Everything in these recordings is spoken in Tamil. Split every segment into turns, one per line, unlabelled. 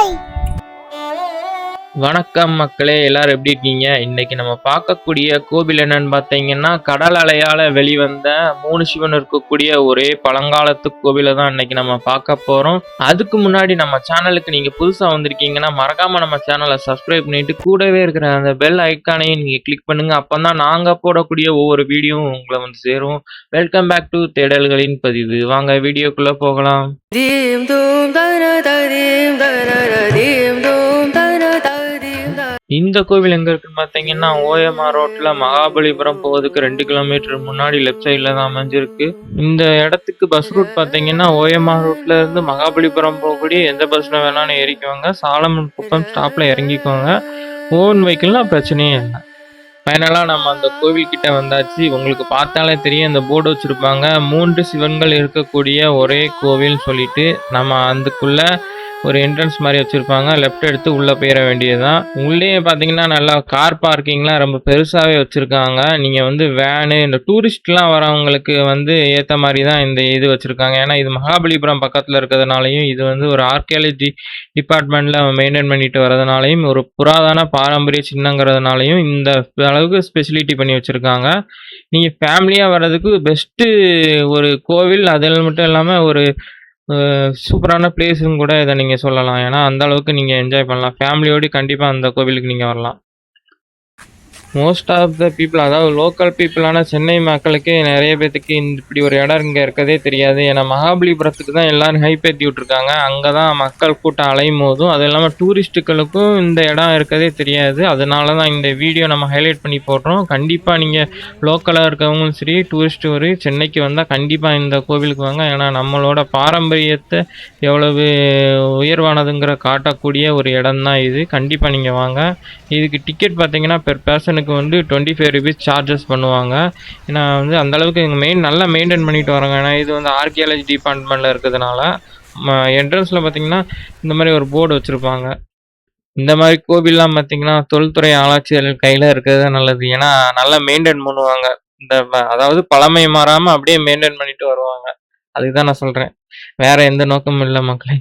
என்ஜாய்.
வணக்கம் மக்களே, எல்லாரும் எப்படி இருக்கீங்க? இன்னைக்கு நம்ம பார்க்கக்கூடிய கோவில் என்னன்னு பார்த்தீங்கன்னா, கடல் அலையால வெளிவந்த 3 சிவன் இருக்கக்கூடிய ஒரே பழங்காலத்து கோவிலை தான் இன்னைக்கு நம்ம பார்க்க போறோம். அதுக்கு முன்னாடி நம்ம சேனலுக்கு நீங்க புதுசா வந்திருக்கீங்கன்னா மறக்காம நம்ம சேனலை சப்ஸ்கிரைப் பண்ணிட்டு கூடவே இருக்கிற அந்த பெல் ஐக்கானையும் நீங்க கிளிக் பண்ணுங்க. அப்பதான் நாங்க போடக்கூடிய ஒவ்வொரு வீடியோவும் உங்களை வந்து சேரும். வெல்கம் பேக் டு தேடல்களின் பதிவு. வாங்க வீடியோக்குள்ள போகலாம். இந்த கோவில் எங்க இருக்குன்னு பார்த்தீங்கன்னா, ஓஎம்ஆர் ரோட்ல மகாபலிபுரம் போவதுக்கு 2 கிலோமீட்டர் முன்னாடி லெஃப்ட் சைட்ல தான் அமைஞ்சிருக்கு. இந்த இடத்துக்கு பஸ் ரூட் பார்த்தீங்கன்னா, ஓஎம்ஆர் ரோட்ல இருந்து மகாபலிபுரம் போகக்கூடிய எந்த பஸ்ல வேணாலும் ஏறிக்குவாங்க. சாலமன் குப்பம் ஸ்டாப்ல இறங்கிக்குவாங்க. ஓன் வெஹிக்கிள்னா பிரச்சனையே இல்லை. ஃபைனலாக நம்ம அந்த கோவில் கிட்ட வந்தாச்சு. உங்களுக்கு பார்த்தாலே தெரியும், இந்த போர்டு வச்சிருப்பாங்க 3 சிவன்கள் இருக்கக்கூடிய ஒரே கோவில் சொல்லிட்டு. நம்ம அதுக்குள்ள ஒரு என்ட்ரன்ஸ் மாதிரி வச்சுருப்பாங்க. லெஃப்ட் எடுத்து உள்ளே போயிட வேண்டியதுதான். உள்ளே பார்த்தீங்கன்னா நல்லா கார் பார்க்கிங்லாம் ரொம்ப பெருசாகவே வச்சுருக்காங்க. நீங்கள் வந்து வேனு இந்த டூரிஸ்ட்லாம் வரவங்களுக்கு வந்து ஏற்ற மாதிரி தான் இந்த இது வச்சுருக்காங்க. ஏன்னா இது மகாபலிபுரம் பக்கத்தில் இருக்கிறதுனாலையும், இது வந்து ஒரு ஆர்கியாலஜி டிபார்ட்மெண்ட்டில் மெயின்டைன் பண்ணிட்டு வரதுனாலையும், ஒரு புராதன பாரம்பரிய சின்னங்கிறதுனாலையும் இந்த அளவுக்கு ஸ்பெசிலிட்டி பண்ணி வச்சுருக்காங்க. நீங்கள் ஃபேமிலியாக வர்றதுக்கு பெஸ்ட்டு ஒரு கோவில். அதில் மட்டும் இல்லாமல் ஒரு சூப்பரான பிளேஸ்ன்னு கூட இதை நீங்கள் சொல்லலாம். ஏன்னா அந்த அளவுக்கு நீங்கள் என்ஜாய் பண்ணலாம். ஃபேமிலியோடு கண்டிப்பாக அந்த கோவிலுக்கு நீங்கள் வரலாம். மோஸ்ட் ஆஃப் த பீப்புள், அதாவது லோக்கல் பீப்புளான சென்னை மக்களுக்கு நிறைய பேர்த்துக்கு இப்படி ஒரு இடம் இங்கே இருக்கதே தெரியாது. ஏன்னா மகாபலிபுரத்துக்கு தான் எல்லோரும் ஹைப் ஏற்றி விட்ருக்காங்க. அங்கே தான் மக்கள் கூட்டம் அலையும் போதும், அது இல்லாமல் டூரிஸ்ட்டுகளுக்கும் இந்த இடம் இருக்கதே தெரியாது. அதனால தான் இந்த வீடியோ நம்ம ஹைலைட் பண்ணி போடுறோம். கண்டிப்பாக நீங்கள் லோக்கலாக இருக்கவங்களும் சரி, டூரிஸ்ட் ஒரு சென்னைக்கு வந்தால் கண்டிப்பாக இந்த கோவிலுக்கு வாங்க. ஏன்னா நம்மளோட பாரம்பரியத்தை எவ்வளவு உயர்வானதுங்கிற காட்டக்கூடிய ஒரு இடம் தான் இது. கண்டிப்பாக நீங்கள் வாங்க. இதுக்கு டிக்கெட் பார்த்தீங்கன்னா பெர் பர்சனுக்கு வந்து 25 rupees சார்ஜஸ் பண்ணுவாங்க. ஏன்னா வந்து அந்தளவுக்கு எங்கள் நல்லா மெயின்டைன் பண்ணிட்டு வராங்க. ஏன்னா இது வந்து ஆர்கியாலஜி டிபார்ட்மெண்ட்டில் இருக்கிறதுனால. என்ட்ரன்ஸில் பார்த்தீங்கன்னா இந்த மாதிரி ஒரு போர்டு வச்சுருப்பாங்க. இந்த மாதிரி கோவில்லாம் பார்த்தீங்கன்னா தொல்துறை ஆராய்ச்சியாளர் கையில் இருக்கிறது நல்லது. ஏன்னா நல்லா மெயின்டைன் பண்ணுவாங்க. அதாவது பழமை மாறாமல் அப்படியே மெயின்டைன் பண்ணிட்டு வருவாங்க. அதுக்கு தான் நான் சொல்கிறேன், வேற எந்த நோக்கமும் இல்லை மக்களே.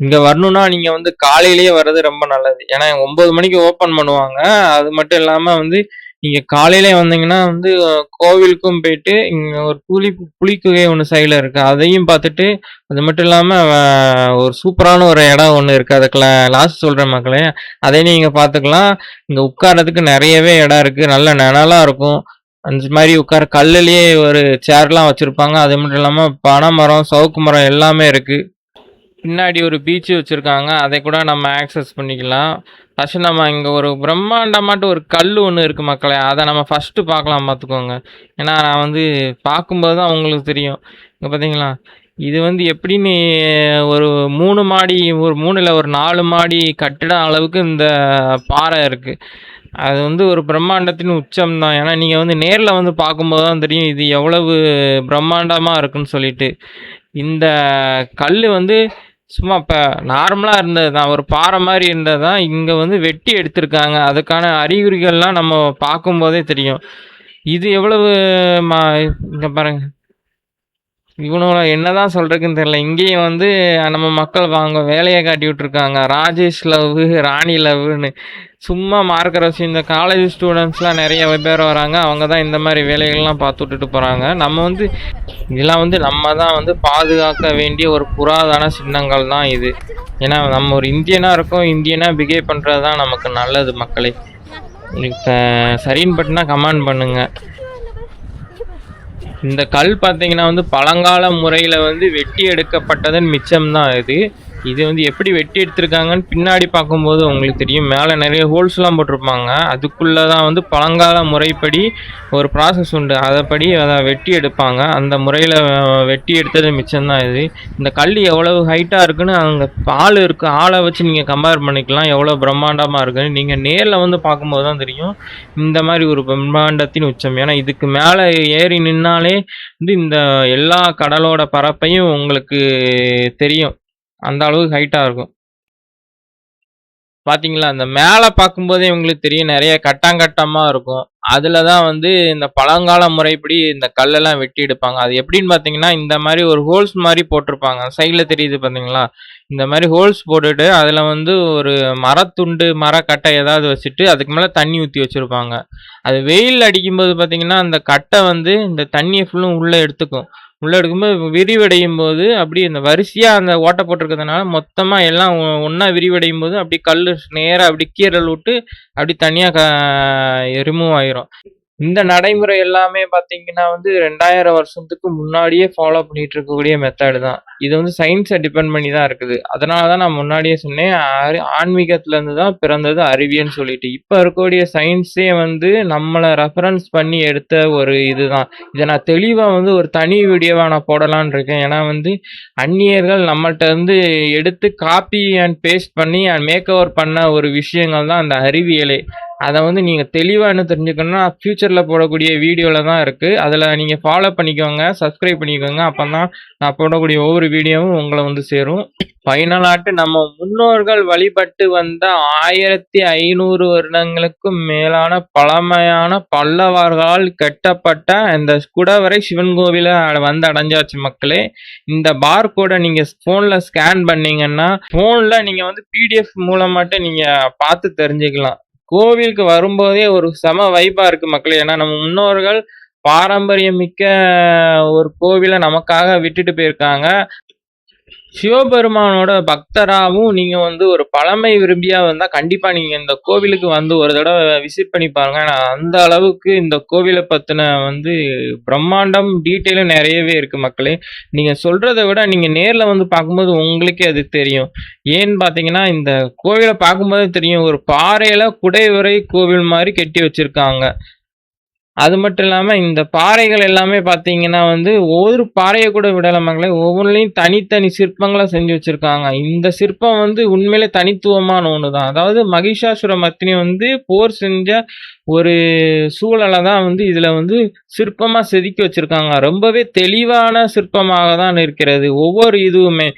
இங்கே வரணுன்னா நீங்கள் வந்து காலையிலேயே வர்றது ரொம்ப நல்லது. ஏன்னா 9 மணிக்கு ஓப்பன் பண்ணுவாங்க. அது மட்டும் இல்லாமல் வந்து நீங்கள் காலையிலே வந்தீங்கன்னா வந்து கோவிலுக்கும் போயிட்டு இங்கே ஒரு புலிக்குகை ஒன்று சைடில் இருக்குது, அதையும் பார்த்துட்டு, அது மட்டும் இல்லாமல் ஒரு சூப்பரான ஒரு இடம் ஒன்று இருக்குது. அதுக்குள்ள லாஸ்ட் சொல்கிறேன் மக்களே, அதையும் நீங்கள் பார்த்துக்கலாம். இங்கே உட்காரத்துக்கு நிறையவே இடம் இருக்குது. நல்ல நிழலாக இருக்கும். அந்த மாதிரி உட்கார கல்லுலேயே ஒரு சேர்லாம் வச்சுருப்பாங்க. அது மட்டும் இல்லாமல் பனை மரம், சவுக்கு மரம் எல்லாமே இருக்குது. பின்னாடி ஒரு பீச்சு வச்சுருக்காங்க. அதை கூட நம்ம ஆக்சஸ் பண்ணிக்கலாம். ஃபஸ்ட்டு நம்ம இங்கே ஒரு பிரம்மாண்டமாட்டு ஒரு கல் ஒன்று இருக்குது மக்களே, அதை நம்ம ஃபஸ்ட்டு பார்க்கலாம், பார்த்துக்கோங்க. ஏன்னா நான் வந்து பார்க்கும்போது தான் உங்களுக்கு தெரியும். இங்கே பார்த்தீங்களா, இது வந்து எப்படின்னு ஒரு 3 மாடி, ஒரு 3 இல்லை ஒரு 4 மாடி கட்டிடம் அளவுக்கு இந்த பாறை இருக்குது. அது வந்து ஒரு பிரம்மாண்டத்தின் உச்சம் தான். ஏன்னா நீங்கள் வந்து நேரில் வந்து பார்க்கும்போது தான் தெரியும் இது எவ்வளவு பிரம்மாண்டமாக இருக்குன்னு சொல்லிட்டு. இந்த கல் வந்து சும்மா இப்போ நார்மலாக இருந்தது தான், ஒரு பாறை மாதிரி இருந்தது தான். இங்கே வந்து வெட்டி எடுத்திருக்காங்க. அதுக்கான அறிகுறிகள்லாம் நம்ம பார்க்கும்போதே தெரியும். இது எவ்வளவு இங்கே பாருங்க, இவனோட என்னதான் சொல்றதுக்குன்னு தெரியல. இங்கேயும் வந்து நம்ம மக்கள் வாங்க வேலையை காட்டி விட்டுருக்காங்க. ராஜேஷ் லவ், ராணி லவ்னு சும்மா மார்க்கர் வச்சு இந்த காலேஜ் ஸ்டூடெண்ட்ஸ்லாம் நிறைய பேர் வராங்க. அவங்க தான் இந்த மாதிரி வேலைகள்லாம் பார்த்து விட்டுட்டு போகிறாங்க. நம்ம வந்து இதெல்லாம் வந்து நம்ம தான் வந்து பாதுகாக்க வேண்டிய ஒரு புராதன சின்னங்கள் தான் இது. ஏன்னா நம்ம ஒரு இந்தியனாக இருக்கோம், இந்தியனாக பிஹேவ் பண்ணுறது தான் நமக்கு நல்லது மக்களே. சரின்னு பட்டுனா கமெண்ட் பண்ணுங்கள். இந்த கல் பார்த்தீங்கன்னா வந்து பழங்கால முறையில் வந்து வெட்டி எடுக்கப்பட்டதன் மிச்சம் தான் இது. இது வந்து எப்படி வெட்டி எடுத்திருக்காங்கன்னு பின்னாடி பார்க்கும்போது உங்களுக்கு தெரியும். மேலே நிறைய ஹோல்ஸ்லாம் போட்டிருப்பாங்க. அதுக்குள்ளே தான் வந்து பழங்கால முறைப்படி ஒரு ப்ராசஸ் உண்டு. அதைப்படி அதை வெட்டி எடுப்பாங்க. அந்த முறையில் வெட்டி எடுத்தது மிச்சம்தான் இது. இந்த கல் எவ்வளவு ஹைட்டாக இருக்குன்னு அங்கே ஆள் இருக்குது, ஆளை வச்சு நீங்கள் கம்பேர் பண்ணிக்கலாம் எவ்வளோ பிரம்மாண்டமாக இருக்குன்னு. நீங்கள் நேரில் வந்து பார்க்கும்போது தான் தெரியும் இந்த மாதிரி ஒரு பிரம்மாண்டத்தின் உச்சம். ஏன்னா இதுக்கு மேலே ஏறி நின்னாலே வந்து இந்த எல்லா கடலோட பரப்பையும் உங்களுக்கு தெரியும். அந்த அளவுக்கு ஹைட்டாக இருக்கும். பார்த்தீங்களா, அந்த மேலே பார்க்கும்போதே உங்களுக்கு தெரியும் நிறைய கட்டாங்கட்டமாக இருக்கும். அதில் தான் வந்து இந்த பழங்கால முறைப்படி இந்த கல்லெல்லாம் வெட்டி எடுப்பாங்க. அது எப்படின்னு பார்த்தீங்கன்னா, இந்த மாதிரி ஒரு ஹோல்ஸ் மாதிரி போட்டிருப்பாங்க. சைடில் தெரியுது பார்த்தீங்களா, இந்த மாதிரி ஹோல்ஸ் போட்டுட்டு அதில் வந்து ஒரு மரத்துண்டு மரக்கட்டை ஏதாவது வச்சுட்டு அதுக்கு மேலே தண்ணி ஊற்றி வச்சுருப்பாங்க. அது வெயில் அடிக்கும்போது பார்த்தீங்கன்னா அந்த கட்டை வந்து இந்த தண்ணியை ஃபுல்லும் உள்ளே எடுத்துக்கும். உள்ளே எடுக்கும்போது விரிவடையும் போது அப்படி இந்த வரிசையாக அந்த ஓட்டை போட்டிருக்கிறதுனால மொத்தமாக எல்லாம் ஒன்றா விரிவடையும் போது அப்படி கல் நேராக அப்படி கீறல் விட்டு அப்படி தனியாக ரிமூவ் ஆயிரும். இந்த நடைமுறை எல்லாமே பார்த்தீங்கன்னா வந்து 2000 வருஷத்துக்கு முன்னாடியே ஃபாலோ பண்ணிட்டு இருக்கக்கூடிய மெத்தட் தான். இது வந்து சயின்ஸை டிபெண்ட் பண்ணி தான் இருக்குது. அதனால தான் நான் முன்னாடியே சொன்னேன், ஆன்மீகத்துலேருந்து தான் பிறந்தது அறிவியல்னு சொல்லிட்டு. இப்போ இருக்கக்கூடிய சயின்ஸே வந்து நம்மளை ரெஃபரன்ஸ் பண்ணி எடுத்த ஒரு இதுதான். இதை நான் தெளிவாக வந்து ஒரு தனி வீடியோவாக நான் போடலான்னு இருக்கேன். ஏன்னா வந்து அந்நியர்கள் நம்மள்ட்ட இருந்து எடுத்து காப்பி அண்ட் பேஸ்ட் பண்ணி மேக் ஓவர் பண்ண ஒரு விஷயங்கள் தான் அந்த அறிவியலே. அதை வந்து நீங்கள் தெளிவாக என்ன தெரிஞ்சுக்கணும்னா ஃப்யூச்சரில் போடக்கூடிய வீடியோவில் தான் இருக்குது. அதில் நீங்கள் ஃபாலோ பண்ணிக்கோங்க, சப்ஸ்கிரைப் பண்ணிக்கோங்க. அப்போ தான் நான் போடக்கூடிய ஒவ்வொரு வீடியோவும் உங்களை வந்து சேரும். ஃபைனலாட்டு நம்ம முன்னோர்கள் வழிபட்டு வந்த 1500 வருடங்களுக்கும் மேலான பழமையான பல்லவர்களால் கட்டப்பட்ட இந்த குடவரை சிவன் கோவிலை வந்து அடைஞ்சாச்சு மக்களே. இந்த பார் கோடை நீங்கள் ஃபோனில் ஸ்கேன் பண்ணீங்கன்னா ஃபோனில் நீங்கள் வந்து PDF மூலமாட்டு நீங்கள் பார்த்து தெரிஞ்சுக்கலாம். கோவிலுக்கு வரும்போதே ஒரு செம வைப்பா இருக்கு மக்களே. ஏன்னா நம்ம முன்னோர்கள் பாரம்பரியம் மிக்க ஒரு கோவிலை நமக்காக விட்டுட்டு போயிருக்காங்க. சிவபெருமானோட பக்தராகவும் நீங்க வந்து ஒரு பழமை விரும்பியா வந்தா கண்டிப்பா நீங்க இந்த கோவிலுக்கு வந்து ஒரு தடவை விசிட் பண்ணி பாருங்க. அந்த அளவுக்கு இந்த கோவிலை பத்தின வந்து பிரம்மாண்டம் டீட்டெயிலும் நிறையவே இருக்கு மக்களே. நீங்க சொல்றதை விட நீங்க நேர்ல வந்து பார்க்கும்போது உங்களுக்கே அது தெரியும். ஏன்னு பாத்தீங்கன்னா இந்த கோவிலை பார்க்கும்போதே தெரியும், ஒரு பாறையில குடைவரை கோவில் மாதிரி கட்டி வச்சிருக்காங்க. அது மட்டும் இல்லாம இந்த பாறைகள் எல்லாமே பார்த்தீங்கன்னா வந்து ஒரு பாறையை கூட விடல மக்களே. ஒவ்வொன்றிலையும் தனித்தனி சிற்பங்களா செஞ்சு வச்சிருக்காங்க. இந்த சிற்பம் வந்து உண்மையிலே தனித்துவமான ஒன்று தான். அதாவது மகிஷாசுரமர்த்தினி வந்து போர் செஞ்ச ஒரு சூழலை தான் வந்து இதுல வந்து சிற்பமா செதுக்கி வச்சிருக்காங்க. ரொம்பவே தெளிவான சிற்பமாக தான் இருக்கிறது ஒவ்வொரு இதுவுமே.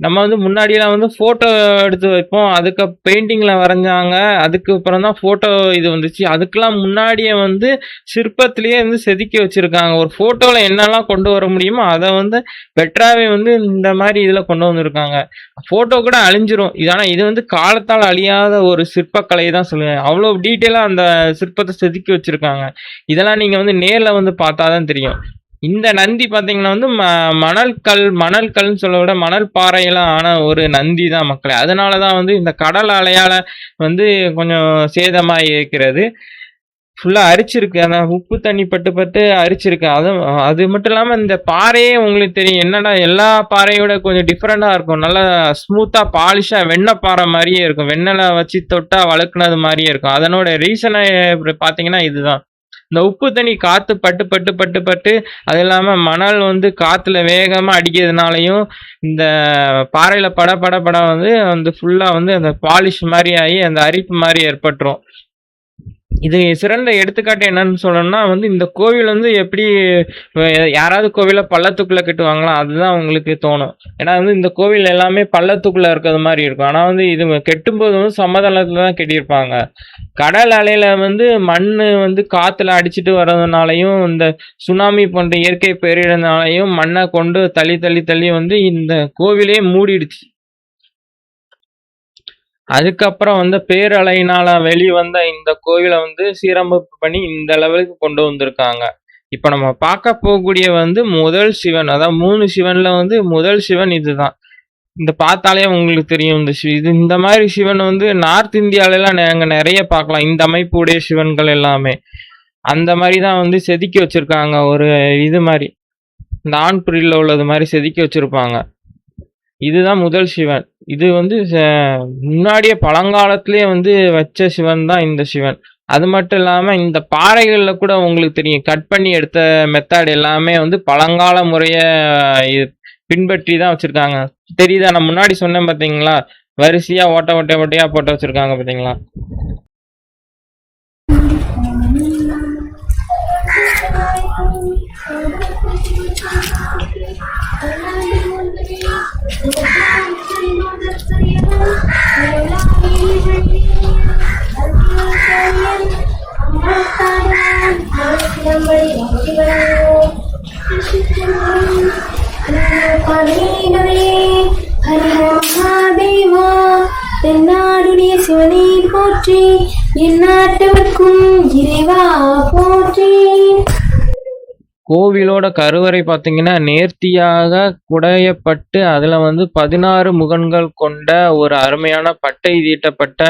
நம்ம வந்து முன்னாடியெல்லாம் வந்து ஃபோட்டோ எடுத்து வைப்போம், அதுக்கு பெயிண்டிங்கில் வரைஞ்சாங்க, அதுக்கப்புறம் தான் ஃபோட்டோ இது வந்துச்சு. அதுக்கெல்லாம் முன்னாடியே வந்து சிற்பத்திலேயே வந்து செதுக்கி வச்சுருக்காங்க. ஒரு ஃபோட்டோவில் என்னெல்லாம் கொண்டு வர முடியுமோ அதை வந்து பெட்டராகவே வந்து இந்த மாதிரி இதில் கொண்டு வந்திருக்காங்க. ஃபோட்டோ கூட அழிஞ்சிரும் இது, ஆனால் இது வந்து காலத்தால் அழியாத ஒரு சிற்பக்கலை தான் சொல்லுவேன். அவ்வளோ டீட்டெயிலாக அந்த சிற்பத்தை செதுக்கி வச்சுருக்காங்க. இதெல்லாம் நீங்கள் வந்து நேரில் வந்து பார்த்தா தான் தெரியும். இந்த நந்தி பார்த்தீங்கன்னா வந்து மணல் கல்னு சொல்ல விட மணல் பாறையெல்லாம் ஆன ஒரு நந்தி தான் மக்களே. அதனால தான் வந்து இந்த கடல் அலையால் வந்து கொஞ்சம் சேதமாக இருக்கிறது. ஃபுல்லாக அரிச்சிருக்கு, அந்த உப்பு தண்ணி பட்டு பட்டு அரிச்சிருக்கு. அது மட்டும் இல்லாமல் இந்த பாறையே உங்களுக்கு தெரியும் என்னடா எல்லா பாறையோட கொஞ்சம் டிஃப்ரெண்டாக இருக்கும். நல்லா ஸ்மூத்தாக பாலிஷாக வெண்ணெய் பாறை மாதிரியே இருக்கும். வெண்ணெயில் வச்சு தொட்டா வளர்க்குனது மாதிரியே இருக்கும். அதனோட ரீசனை பார்த்தீங்கன்னா இதுதான். இந்த உப்பு தண்ணி காற்று பட்டு பட்டு பட்டு பட்டு அது இல்லாமல் மணல் வந்து காற்றுல வேகமாக அடிக்கிறதுனாலையும் இந்த பாறையில் பட பட பட வந்து அந்த ஃபுல்லாக வந்து அந்த பாலிஷ் மாதிரி ஆகி அந்த அரிப்பு மாதிரி ஏற்பட்டுரும். இது சிறந்த எடுத்துக்காட்டு என்னன்னு சொல்லணும்னா வந்து இந்த கோவில் வந்து எப்படி யாராவது கோவிலை பள்ளத்துக்குள்ளே கட்டுவாங்களா அதுதான் உங்களுக்கு தோணும். ஏன்னா வந்து இந்த கோவில் எல்லாமே பள்ளத்துக்குள்ளே இருக்கிறது மாதிரி இருக்கும். ஆனால் வந்து இது கெட்டும்போது வந்து சமதளத்தில் தான் கட்டியிருப்பாங்க. கடல் அலையில வந்து மண் வந்து காற்றுல அடிச்சுட்டு வர்றதுனாலையும் இந்த சுனாமி போன்ற இயற்கை பேரிடனாலையும் மண்ணை கொண்டு தள்ளி தள்ளி தள்ளி வந்து இந்த கோவிலே மூடிடுச்சு. அதுக்கப்புறம் வந்து பேரலையினால வெளிவந்த இந்த கோவிலை வந்து சீரமைப்பு பண்ணி இந்த லெவலுக்கு கொண்டு வந்திருக்காங்க. இப்போ நம்ம பார்க்க போகக்கூடிய வந்து முதல் சிவன், அதாவது 3 சிவன்ல வந்து முதல் சிவன் இதுதான். இந்த பார்த்தாலே உங்களுக்கு தெரியும் இந்த மாதிரி சிவன் வந்து நார்த் இந்தியாவிலலாம் நாங்கள் நிறைய பார்க்கலாம். இந்த அமைப்புடைய சிவன்கள் எல்லாமே அந்த மாதிரி தான் வந்து செதுக்கி வச்சிருக்காங்க. ஒரு இது மாதிரி இந்த ஆண்புரியில் உள்ளது மாதிரி செதுக்கி வச்சிருப்பாங்க. இதுதான் முதல் சிவன். இது வந்து முன்னாடியே பழங்காலத்திலேயே வந்து வச்ச சிவன் தான் இந்த சிவன். அது மட்டும் இல்லாமல் இந்த பாறைகளில் கூட உங்களுக்கு தெரியும் கட் பண்ணி எடுத்த மெத்தட் எல்லாமே வந்து பழங்கால முறையை பின்பற்றி தான் வச்சுருக்காங்க. தெரியுதா? நான் முன்னாடி சொன்னேன் பார்த்தீங்களா, வரிசையாக ஓட்டையாக போட்டு வச்சுருக்காங்க பார்த்தீங்களா.
हर हर போற்றி, எந்நாட்டவர்க்கும் இறைவா போற்றி.
கோவிலோட கருவறை பார்த்தீங்கன்னா நேர்த்தியாக குடையப்பட்டு அதில் 16 முகங்கள் கொண்ட ஒரு அருமையான பட்டை தீட்டப்பட்ட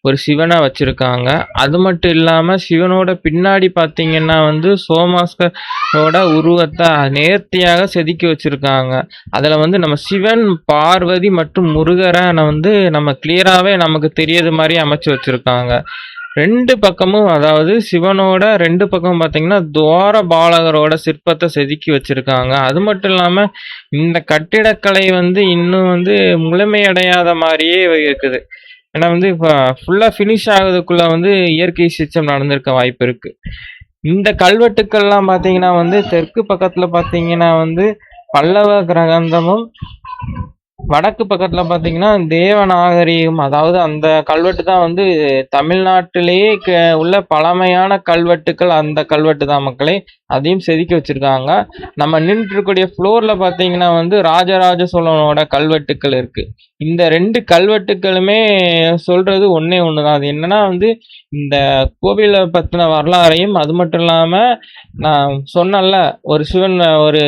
ஒரு சிவனை வச்சிருக்காங்க. அது மட்டும் இல்லாமல் சிவனோட பின்னாடி பார்த்தீங்கன்னா சோமாஸ்கரோட உருவத்தை நேர்த்தியாக செதுக்கி வச்சிருக்காங்க. அதில் நம்ம சிவன், பார்வதி மற்றும் முருகரை நம்ம கிளியராகவே நமக்கு தெரியறது மாதிரி அமைச்சு வச்சிருக்காங்க. 2 பக்கமும், அதாவது சிவனோட 2 பக்கமும் பார்த்தீங்கன்னா துவார பாலகரோட சிற்பத்தை செதுக்கி வச்சிருக்காங்க. அது மட்டும் இல்லாம இந்த கட்டிடக்கலை இன்னும் முழுமையடையாத மாதிரியே இருக்குது. ஏன்னா இப்போ ஃபுல்லா ஃபினிஷ் ஆகுறதுக்குள்ள இயற்கை சீற்றம் நடந்திருக்க வாய்ப்பு இருக்கு. இந்த கல்வெட்டுக்கள்லாம் பார்த்தீங்கன்னா தெற்கு பக்கத்துல பார்த்தீங்கன்னா பல்லவ கிரகந்தமும், வடக்கு பக்கத்துல பார்த்தீங்கன்னா தேவநாகரிகம், அதாவது அந்த கல்வெட்டு தான் தமிழ்நாட்டிலேயே உள்ள பழமையான கல்வெட்டுக்கள் அந்த கல்வெட்டு தான் மக்களே. அதையும் செதுக்கி வச்சிருக்காங்க. நம்ம நின்றுட்டு இருக்கக்கூடிய ஃப்ளோர்ல பார்த்தீங்கன்னா ராஜராஜ சோழனோட கல்வெட்டுக்கள் இருக்கு. இந்த 2 கல்வெட்டுக்களுமே சொல்றது ஒன்னே ஒண்ணுதான். அது என்னன்னா இந்த கோவிலை பத்தின வரலாறையும், அது மட்டும் இல்லாம நான் சொன்னேன்ல ஒரு சிவன் ஒரு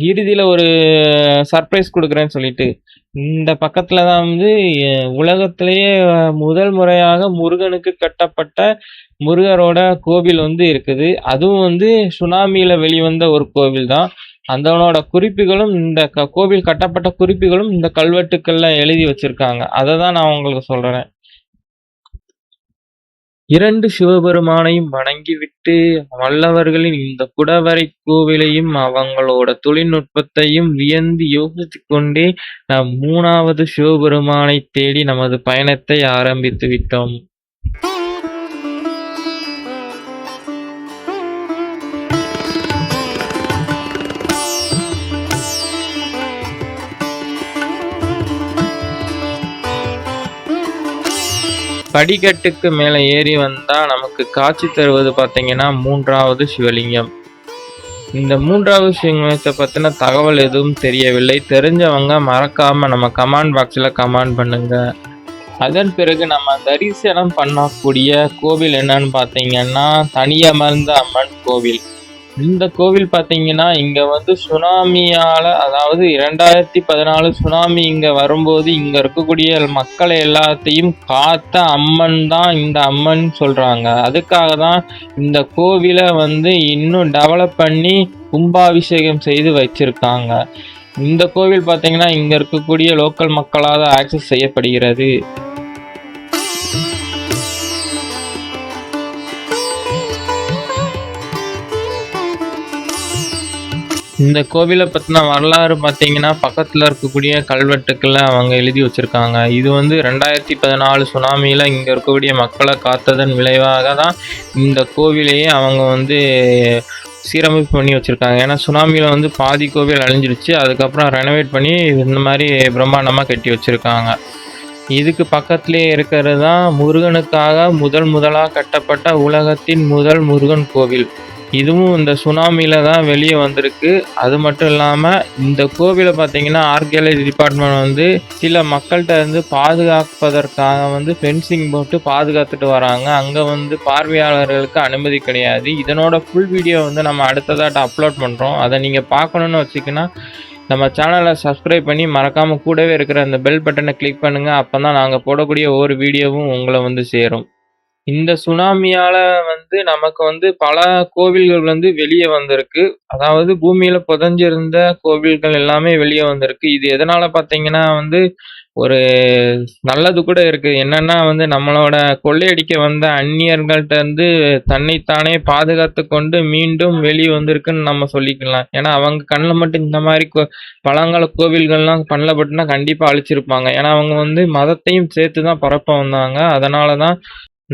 இறுதியில ஒரு சர்ப்ரைஸ் கொடுக்குறேன்னு சொல்லிட்டு, இந்த பக்கத்துல தான் உலகத்திலேயே முதல் முறையாக முருகனுக்கு கட்டப்பட்ட முருகரோட கோவில் இருக்குது. அதுவும் சுனாமியில வெளிவந்த ஒரு கோவில் தான். அதனோட குறிப்புகளும், இந்த கோவில் கட்டப்பட்ட குறிப்புகளும் இந்த கல்வெட்டுக்கள்ல எழுதி வச்சிருக்காங்க. அதை தான் நான் உங்களுக்கு சொல்றேன். 2 சிவபெருமானையும் வணங்கிவிட்டு வல்லவர்களின் இந்த குடவரை கோவிலையும் அவங்களோட தொழில்நுட்பத்தையும் வியந்து யோசித்துக் கொண்டே நாம் 3வது சிவபெருமானை தேடி நமது பயணத்தை ஆரம்பித்து விட்டோம். படிக்கட்டுக்கு மேலே ஏறி வந்தா நமக்கு காட்சி தருவது பார்த்தீங்கன்னா 3வது சிவலிங்கம். இந்த 3வது சிவலிங்கத்தை பத்தின தகவல் எதுவும் தெரியவில்லை. தெரிஞ்சவங்க மறக்காம நம்ம கமெண்ட் பாக்ஸ்ல கமெண்ட் பண்ணுங்க. அதன் பிறகு நம்ம தரிசனம் பண்ணக்கூடிய கோவில் என்னன்னு பார்த்தீங்கன்னா தனியமர்ந்த அம்மன் கோவில். இந்த கோவில் பார்த்தீங்கன்னா இங்க சுனாமியால, அதாவது 2014 சுனாமி இங்க வரும்போது இங்க இருக்கக்கூடிய மக்களை எல்லாத்தையும் காத்த அம்மன் தான் இந்த அம்மன் சொல்றாங்க. அதுக்காக தான் இந்த கோவிலை இன்னும் டெவலப் பண்ணி கும்பாபிஷேகம் செய்து வச்சிருக்காங்க. இந்த கோவில் பார்த்தீங்கன்னா இங்க இருக்கக்கூடிய லோக்கல் மக்களால் ஆக்சஸ் செய்யப்படுகிறது. இந்த கோவிலை பற்றின வரலாறு பார்த்தீங்கன்னா பக்கத்தில் இருக்கக்கூடிய கல்வெட்டுக்களை அவங்க எழுதி வச்சுருக்காங்க. இது 2014 சுனாமியில் இங்கே இருக்கக்கூடிய மக்களை காத்ததன் விளைவாக தான் இந்த கோவிலையே அவங்க சீரமைப்பு பண்ணி வச்சுருக்காங்க. ஏன்னா சுனாமியில் பாதி கோவில் அழிஞ்சிருச்சு. அதுக்கப்புறம் ரெனோவேட் பண்ணி இந்த மாதிரி பிரம்மாண்டமாக கட்டி வச்சுருக்காங்க. இதுக்கு பக்கத்துலேயே இருக்கிறது தான் முருகனுக்காக முதலாக கட்டப்பட்ட உலகத்தின் முதல் முருகன் கோவில். இதுவும் இந்த சுனாமியில தான் வெளியே வந்திருக்கு. அது மட்டும் இல்லாமல் இந்த கோவிலை பார்த்தீங்கன்னா ஆர்கியாலஜி டிபார்ட்மெண்ட் சில மக்கள்கிட்ட பாதுகாப்பதற்காக ஃபென்சிங் போட்டு பாதுகாத்துட்டு வராங்க. அங்கே பார்வையாளர்களுக்கு அனுமதி கிடையாது. இதனோட ஃபுல் வீடியோ நம்ம அடுத்ததாட்ட அப்லோட் பண்ணுறோம். அதை நீங்கள் பார்க்கணுன்னு வச்சுக்கினா நம்ம சேனலை சப்ஸ்கிரைப் பண்ணி மறக்காமல் கூடவே இருக்கிற அந்த பெல் பட்டனை கிளிக் பண்ணுங்கள். அப்போ தான் நாங்கள் போடக்கூடிய ஒவ்வொரு வீடியோவும் உங்களை சேரும். இந்த சுனாமியால நமக்கு பல கோவில்கள் வெளியே வந்திருக்கு. அதாவது பூமியில புதைஞ்சிருந்த கோவில்கள் எல்லாமே வெளியே வந்திருக்கு. இது எதனால பார்த்தீங்கன்னா ஒரு நல்லது கூட இருக்கு. என்னன்னா நம்மளோட கொள்ளையடிக்க வந்த அந்நியர்கள்ட்ட தன்னைத்தானே பாதுகாத்து கொண்டு மீண்டும் வெளியே வந்திருக்குன்னு நம்ம சொல்லிக்கலாம். ஏன்னா அவங்க கண்ணில் மட்டும் இந்த மாதிரி பழங்கால கோவில்கள்லாம் கண்ணில் பட்டுனா கண்டிப்பா அழிச்சிருப்பாங்க. ஏன்னா அவங்க மதத்தையும் சேர்த்து தான் பரப்ப வந்தாங்க. அதனாலதான்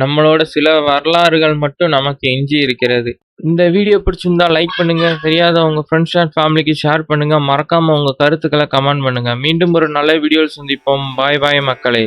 நம்மளோட சில வரலாறுகள் மட்டும் நமக்கு எஞ்சி இருக்கிறது. இந்த வீடியோ பிடிச்சிருந்தா லைக் பண்ணுங்க. தெரியாத உங்க ஃப்ரெண்ட்ஸ் அண்ட் ஃபேமிலிக்கு ஷேர் பண்ணுங்க. மறக்காம உங்க கருத்துக்களை கமெண்ட் பண்ணுங்க. மீண்டும் ஒரு நல்ல வீடியோவில் சந்திப்போம். பாய் பாய் மக்களே.